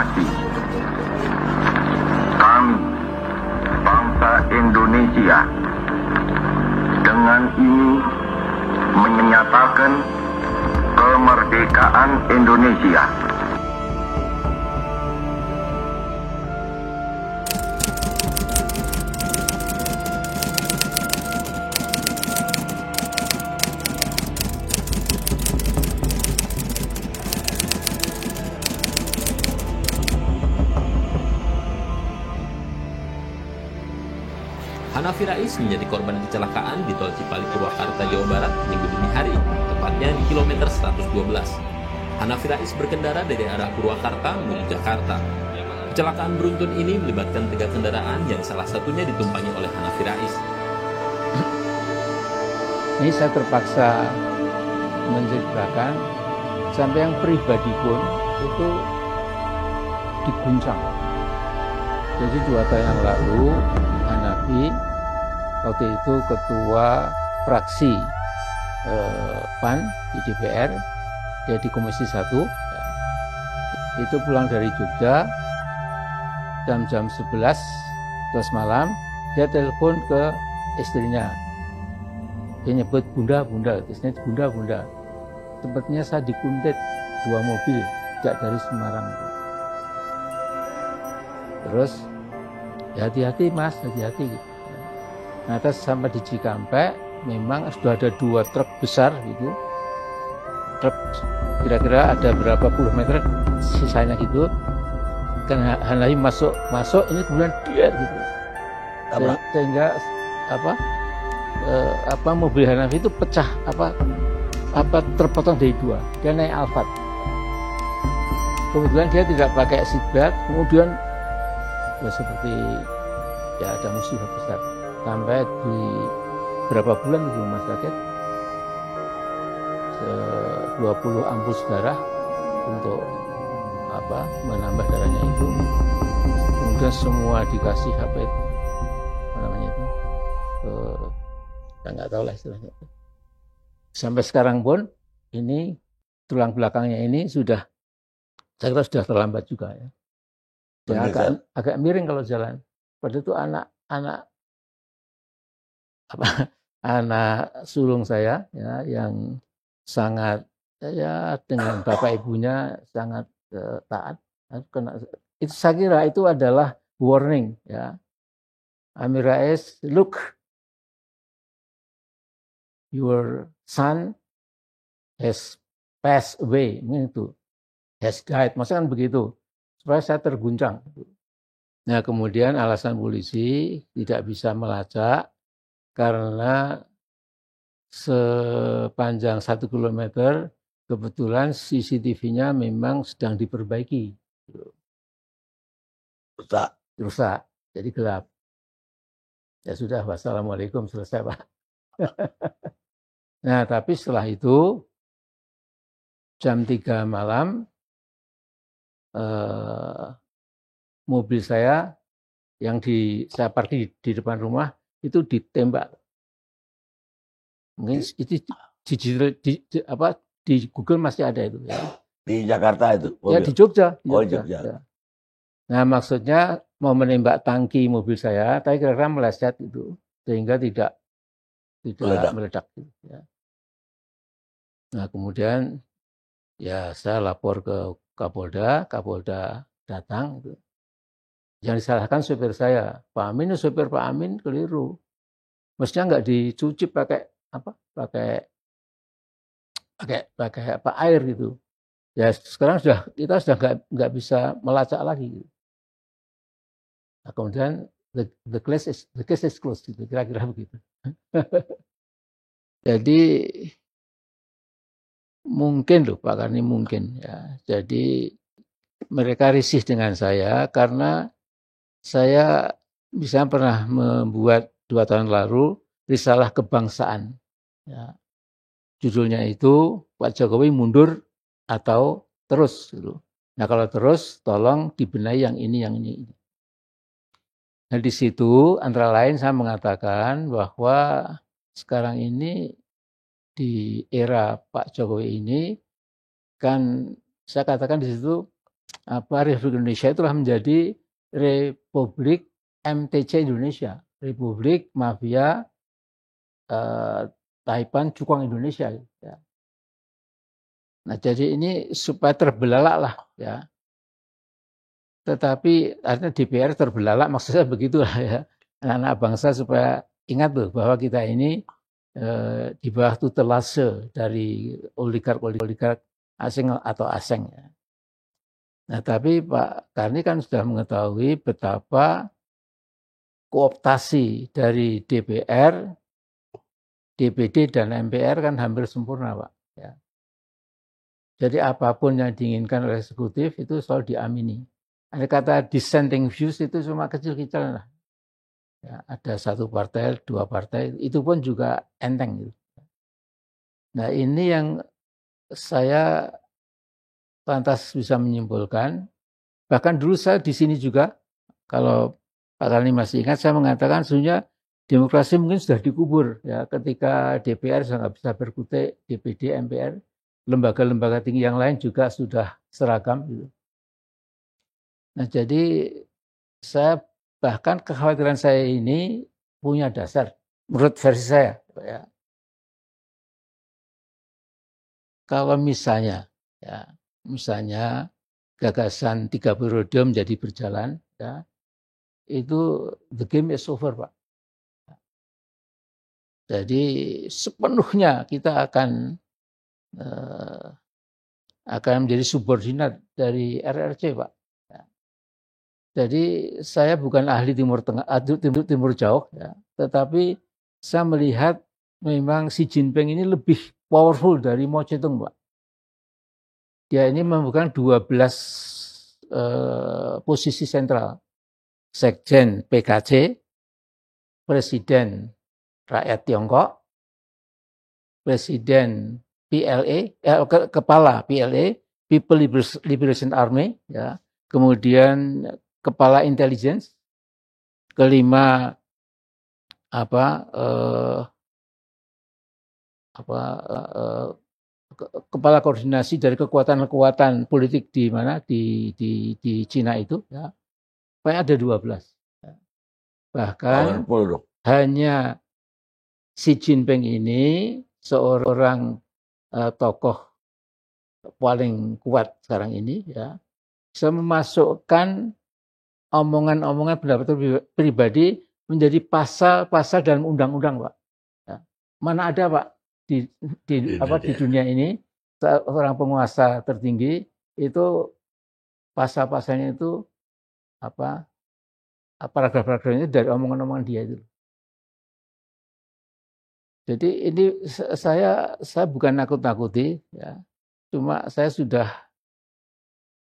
proklamasi. Kami, bangsa Indonesia, dengan ini menyatakan kemerdekaan Indonesia. Hanafi Rais menjadi korban kecelakaan di Tol Cipali Purwakarta, Jawa Barat, Minggu dini hari, tepatnya di kilometer 112. Hanafi Rais berkendara dari arah Purwakarta menuju Jakarta. Kecelakaan beruntun ini melibatkan 3 kendaraan yang salah satunya ditumpangi oleh Hanafi Rais. Ini saya terpaksa menceritakan sampai yang pribadi pun itu diguncang. Jadi 2 tahun yang lalu Hanafi waktu itu ketua fraksi PAN di DPR, dia di Komisi 1 ya. Itu pulang dari Jogja jam 11 malam, dia telepon ke istrinya, dia nyebut bunda, istrinya bunda, tempatnya saya dikuntit 2 mobil sejak dari Semarang. Terus ya hati-hati mas, hati-hati. Nah terus sampai di Cikampek memang sudah ada 2 truk besar gitu, truk kira-kira ada berapa puluh meter sisanya gitu, kan Hanafi masuk ini kemudian dia gitu, sehingga mobil Hanafi itu pecah terpotong dari 2. Dia naik Alphard, kebetulan dia tidak pakai seatbelt, kemudian ya seperti ya ada musibah besar, sampai di berapa bulan di rumah sakit, 20 ampul darah untuk menambah darahnya itu, kemudian semua dikasih HP ya nggak tahu lah istilahnya. Sampai sekarang pun ini tulang belakangnya ini sudah, saya kira sudah terlambat juga ya. Ya, agak miring kalau jalan. Padahal itu anak sulung saya ya, yang sangat ya dengan bapak ibunya sangat taat. Itu saya kira itu adalah warning ya. Amir Rais, look, your son has passed away, itu has died, maksudnya kan begitu. Supaya saya terguncang. Nah kemudian alasan polisi tidak bisa melacak karena sepanjang 1 kilometer kebetulan CCTV-nya memang sedang diperbaiki. Rusak, jadi gelap. Ya sudah, wassalamualaikum, selesai Pak. Nah tapi setelah itu jam 3 malam mobil saya yang saya parkir di depan rumah itu ditembak. Mungkin itu di Google masih ada itu ya. Di Jakarta itu? Ya di Jogja. Jogja. Ya. Nah maksudnya mau menembak tangki mobil saya, tapi kira-kira meleset itu sehingga tidak meledak gitu, ya. Nah kemudian ya saya lapor ke Kapolda datang itu. Yang disalahkan supir saya, Pak Amin, supir Pak Amin keliru. Mestinya nggak dicuci pakai air gitu. Ya sekarang kita sudah nggak bisa melacak lagi. Gitu. Nah, kemudian the case is closed gitu, kira-kira begitu. Jadi mungkin loh Pak Karni, mungkin ya. Jadi mereka risih dengan saya karena saya misalnya pernah membuat 2 tahun lalu risalah kebangsaan. Ya. Judulnya itu Pak Jokowi mundur atau terus. Gitu. Nah kalau terus tolong dibenahi yang ini. Nah di situ antara lain saya mengatakan bahwa sekarang ini di era Pak Jokowi ini kan saya katakan di situ Republik Indonesia itu telah menjadi Republik MTC Indonesia, Republik Mafia Taipan Cukong Indonesia. Ya. Nah, jadi ini supaya terbelalak lah, ya. Tetapi artinya DPR terbelalak, maksudnya begitulah ya. Anak-anak bangsa supaya ingat loh bahwa kita ini di bawah tutelase dari oligark asing atau asing. Ya. Nah, tapi Pak Karni kan sudah mengetahui betapa kooptasi dari DPR, DPD dan MPR kan hampir sempurna, Pak. Ya. Jadi apapun yang diinginkan oleh eksekutif itu selalu diamini. Ada kata dissenting views itu cuma kecil-kecil lah. Ya, ada satu partai, dua partai, itu pun juga enteng. Gitu. Nah, ini yang saya lantas bisa menyimpulkan. Bahkan dulu saya di sini juga, kalau Pak Karni masih ingat, saya mengatakan sebenarnya demokrasi mungkin sudah dikubur ya ketika DPR sudah nggak bisa berkutik, DPD, MPR, lembaga-lembaga tinggi yang lain juga sudah seragam. Gitu. Nah, jadi saya bahkan kekhawatiran saya ini punya dasar menurut versi saya. Ya. Kalau misalnya gagasan 3 periode menjadi berjalan, ya, itu the game is over, Pak. Jadi sepenuhnya kita akan menjadi subordinat dari RRC, Pak. Jadi saya bukan ahli timur jauh, ya, tetapi saya melihat memang Xi Jinping ini lebih powerful dari Mao Zedong, Pak. Dia ini memegang 12 posisi sentral. Sekjen PKC, Presiden Rakyat Tiongkok, Presiden PLA, Kepala PLA, People Liberation Army, ya, kemudian Kepala Intelligence, kelima Kepala Koordinasi dari kekuatan politik di mana di Cina itu, ya, banyak ada 12. Bahkan hanya Xi Jinping ini seorang tokoh paling kuat sekarang ini, ya, bisa memasukkan omongan-omongan pendapat pribadi menjadi pasal-pasal dalam undang-undang, Pak. Ya. Mana ada, Pak, di dunia ini seorang penguasa tertinggi itu pasal-pasalnya itu paragraf-paragrafnya dari omongan-omongan dia itu. Jadi ini saya bukan nakut-nakuti, ya. Cuma saya sudah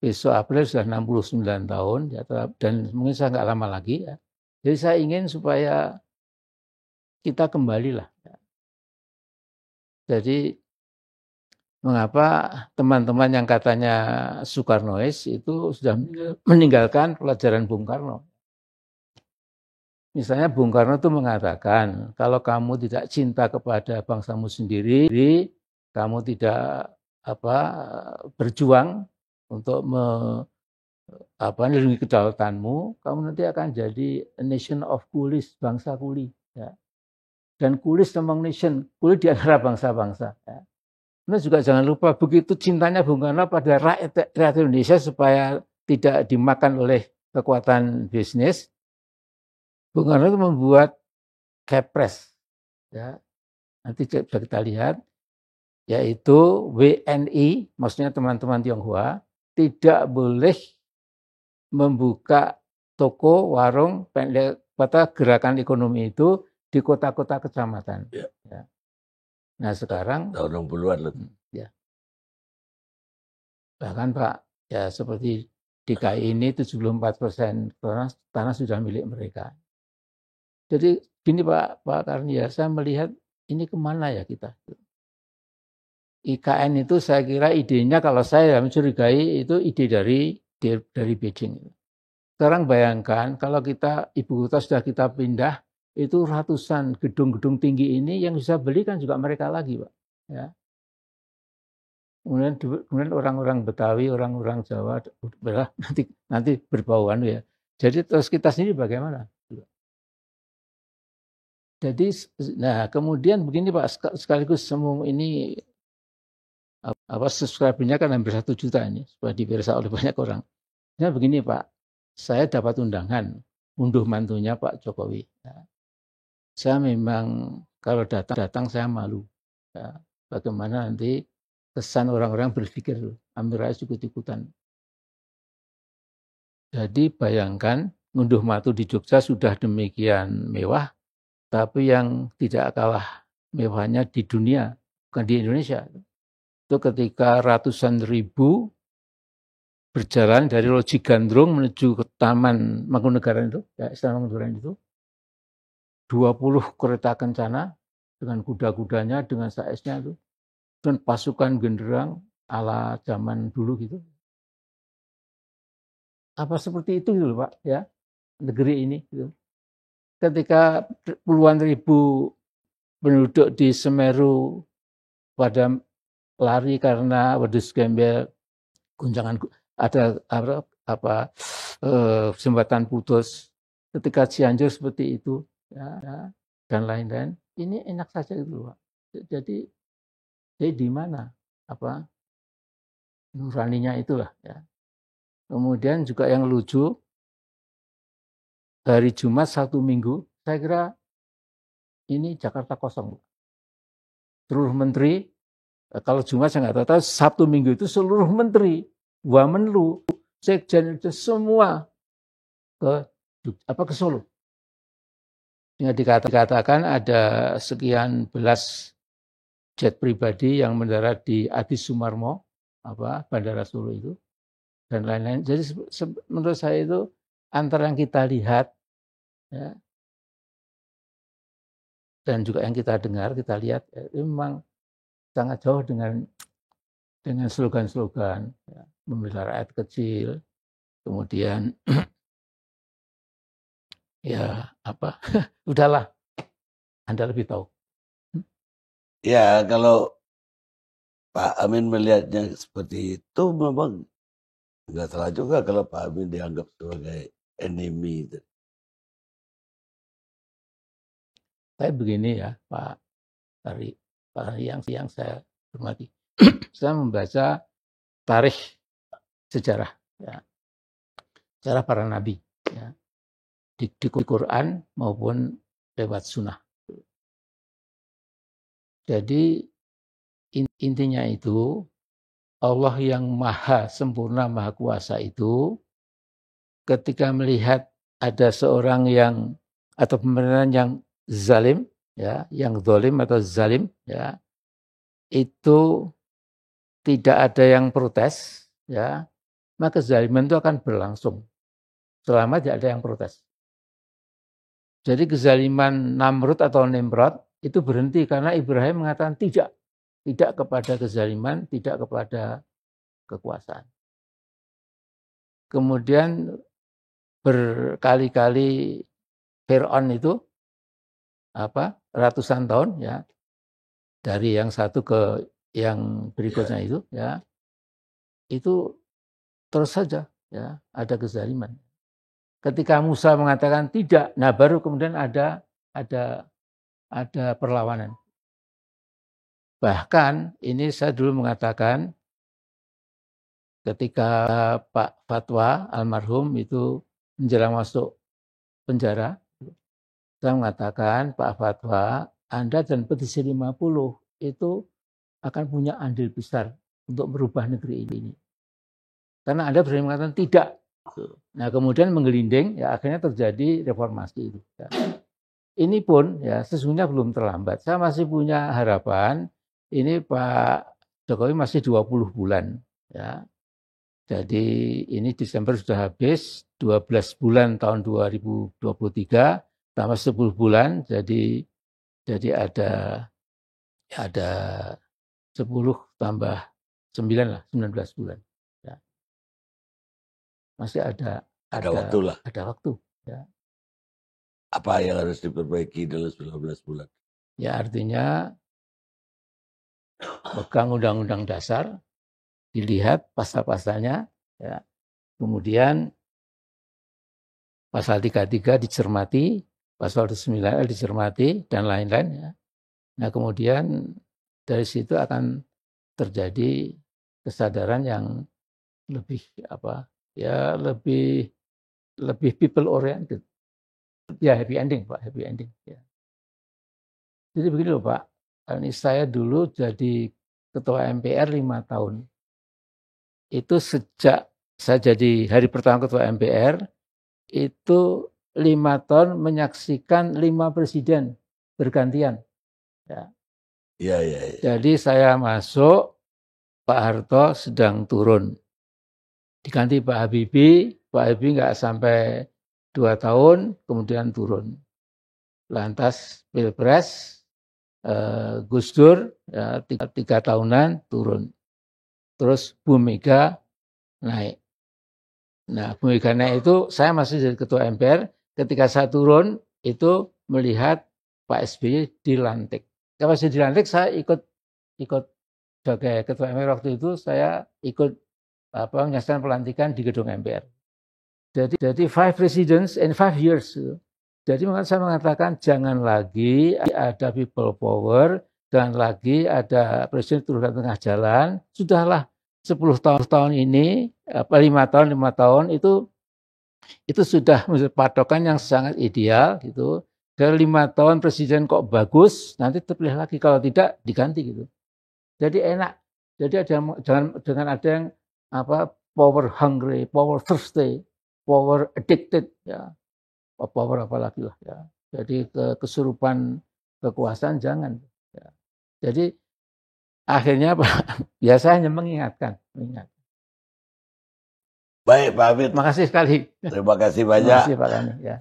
besok April sudah 69 tahun, ya, dan mungkin saya nggak lama lagi, ya. Jadi saya ingin supaya kita kembalilah. Ya. Jadi mengapa teman-teman yang katanya Soekarnois itu sudah meninggalkan pelajaran Bung Karno? Misalnya Bung Karno itu mengatakan, kalau kamu tidak cinta kepada bangsamu sendiri, kamu tidak berjuang untuk melindungi kedaulatanmu, kamu nanti akan jadi a nation of coolies, bangsa kuli. Ya. Dan coolies among nation, kuli di antara bangsa-bangsa. Ya. Nah juga jangan lupa, begitu cintanya Bung Karno pada rakyat Indonesia supaya tidak dimakan oleh kekuatan bisnis, Bung Karno itu membuat Kepres. Ya. Nanti bisa kita lihat, yaitu WNI, maksudnya teman-teman Tionghoa, tidak boleh membuka toko, warung, gerakan ekonomi itu di kota-kota kecamatan. Ya. Ya. Nah sekarang tahun 60-an loh. Ya. Bahkan Pak, ya seperti DKI ini 74% tanah sudah milik mereka. Jadi gini Pak Karni, ya, saya melihat ini kemana ya kita. IKN itu saya kira idenya, kalau saya mencurigai itu ide dari Beijing. Sekarang bayangkan kalau kita ibu kota sudah kita pindah, itu ratusan gedung-gedung tinggi ini yang bisa beli kan juga mereka lagi, Pak. Ya. Kemudian orang-orang Betawi, orang-orang Jawa, nanti berbauan ya. Jadi terus kita sendiri bagaimana? Jadi, nah kemudian begini Pak, sekaligus semua ini subscribernya kan hampir 1 juta ini, supaya diperiksa oleh banyak orang. Nah begini Pak, saya dapat undangan unduh mantunya Pak Jokowi. Ya. Saya memang kalau datang saya malu. Ya. Bagaimana nanti kesan orang-orang berpikir Amin Rais ikut-ikutan. Jadi bayangkan ngunduh mantu di Jogja sudah demikian mewah, tapi yang tidak kalah mewahnya di dunia, bukan di Indonesia. Itu ketika ratusan ribu berjalan dari Loji Gandrung menuju ke Taman Mangkunegaran itu, ya Istana Mangkunegaran itu, 20 kereta kencana dengan kuda-kudanya, dengan saesnya itu, dan pasukan genderang ala zaman dulu gitu. Apa seperti itu gitu Pak, ya, negeri ini gitu. Ketika puluhan ribu penduduk di Semeru pada lari karena wedus gembel, guncangan ada jembatan putus, ketika Cianjur seperti itu, ya, dan lain-lain. Ini enak saja gitu Pak. Jadi di mana nuraninya itulah ya. Kemudian juga yang lucu, hari Jumat 1 minggu, saya kira ini Jakarta kosong. Seluruh menteri, kalau Jumat saya nggak tahu, Sabtu minggu itu seluruh menteri, Wamenlu, Sekjen itu semua ke Solo. Sehingga dikatakan ada sekian belas jet pribadi yang mendarat di Adi Sumarmo, Bandara Solo itu, dan lain-lain. Jadi menurut saya itu antara yang kita lihat, ya, dan juga yang kita dengar, kita lihat, itu memang sangat jauh dengan slogan-slogan, ya, membela rakyat kecil, kemudian ya udahlah, Anda lebih tahu. Ya, kalau Pak Amin melihatnya seperti itu, memang nggak salah juga kalau Pak Amin dianggap sebagai enemy. Saya begini ya, Pak Ari yang saya hormati. Saya membaca tarikh sejarah, ya, sejarah para nabi, ya, di Quran maupun lewat sunnah. Jadi intinya itu Allah yang maha sempurna, maha kuasa itu ketika melihat ada seorang yang atau pemerintahan yang zalim, ya, yang zalim atau zalim, ya, itu tidak ada yang protes, ya, maka kezaliman itu akan berlangsung selama tidak ada yang protes. Jadi kezaliman Namrud atau Nimrod itu berhenti karena Ibrahim mengatakan tidak kepada kezaliman, tidak kepada kekuasaan. Kemudian berkali-kali Fir'aun itu ratusan tahun, ya, dari yang satu ke yang berikutnya itu, ya, itu terus saja, ya, ada kezaliman. Ketika Musa mengatakan tidak, nah baru kemudian ada perlawanan. Bahkan ini saya dulu mengatakan ketika Pak Fatwa almarhum itu menjelang masuk penjara, saya mengatakan, Pak Fatwa, Anda dan petisi 50 itu akan punya andil besar untuk merubah negeri ini. Karena Anda berani mengatakan tidak. Nah kemudian menggelinding, ya akhirnya terjadi reformasi itu. Ya. Ini pun ya sesungguhnya belum terlambat. Saya masih punya harapan. Ini Pak Jokowi masih 20 bulan. Ya. Jadi ini Desember sudah habis, 12 bulan tahun 2023, tambah 10 bulan, jadi ada 10 tambah 9 lah, 19 bulan. Ya. Masih ada waktu lah. Ada waktu. Ya. Apa yang harus diperbaiki dalam 19 bulan? Ya artinya pegang Undang-Undang Dasar, dilihat pasal-pasalnya, ya. Kemudian pasal 33 dicermati, pasal 29 dicermati, dan lain-lain. Ya. Nah kemudian dari situ akan terjadi kesadaran yang lebih lebih people oriented. Ya happy ending Pak, happy ending. Ya. Jadi begini loh Pak, ini saya dulu jadi ketua MPR 5 tahun. Itu sejak saya jadi hari pertama ketua MPR, itu 5 tahun menyaksikan 5 presiden bergantian. Ya. Ya. Jadi saya masuk, Pak Harto sedang turun. Diganti Pak Habibie nggak sampai 2 tahun, kemudian turun. Lantas Pilpres, Gus Dur, ya, 3 tahunan turun. Terus Bu Mega naik. Nah, Bu Mega naik itu saya masih jadi ketua MPR. Ketika saya turun, itu melihat Pak SBY dilantik. Kalau saya dilantik, saya ikut sebagai ketua MPR waktu itu, saya ikut menyaksikan pelantikan di gedung MPR. Jadi 5 presidents in 5 years. Jadi saya mengatakan jangan lagi ada people power, jangan lagi ada presiden turun di tengah jalan. Sudahlah 10 tahun ini, 5 tahun itu sudah menjadi patokan yang sangat ideal gitu. Dari 5 tahun presiden kok bagus, nanti terpilih lagi, kalau tidak diganti gitu. Jadi enak. Jadi dengan ada yang power hungry, power thirsty, power addicted, ya. Power apalagi lah, ya. Jadi kesurupan kekuasaan jangan. Ya. Jadi akhirnya Pak, biasanya mengingatkan. Baik Pak Amin. Terima kasih sekali. Terima kasih banyak. Terima kasih Pak Kani. Ya.